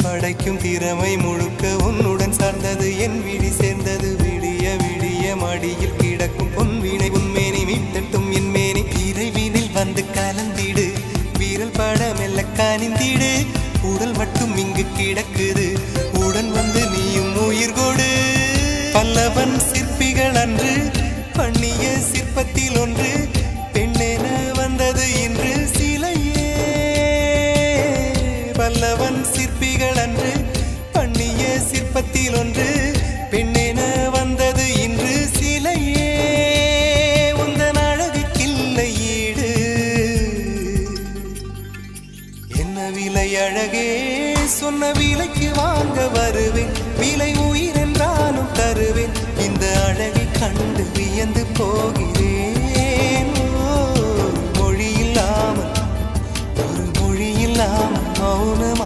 படைக்கும் திறமை முழுக்க உன்னுடன் சார்ந்தது என் விழி சேர்ந்தது விடிய விடிய மடியில் கிடக்கும் பொன்வினை உன்மேனி மீட்டட்டும் என் மேனி இறைவினில் வந்து கலந்திடு வீரல் பட மெல்ல காணிந்திடு உடல் மட்டும் இங்கு கிடக்குது உடன் வந்து நீயும் உயிர் கொடு பல்லவன் சிற்பிகள் அன்று பண்ணிய சிற்பத்தில் ஒன்று பெண்ணென வந்தது இன்று சிலையே பல்லவன் சிற்பிகள் அன்று பண்ணிய சிற்பத்தில் ஒன்று பெண்ணென வந்தது இன்று சிலையே உந்தன் அழகுக்கில்லை ஈடு என்ன விலை அழகே சொன்ன விலைக்கு வாங்க வருவேன் விலை உயிர் என்றாலும் தருவேன் இந்த அழகை கண்டு வியந்து போகிறேன் ஒரு மொழி இல்லாமல் மௌனமா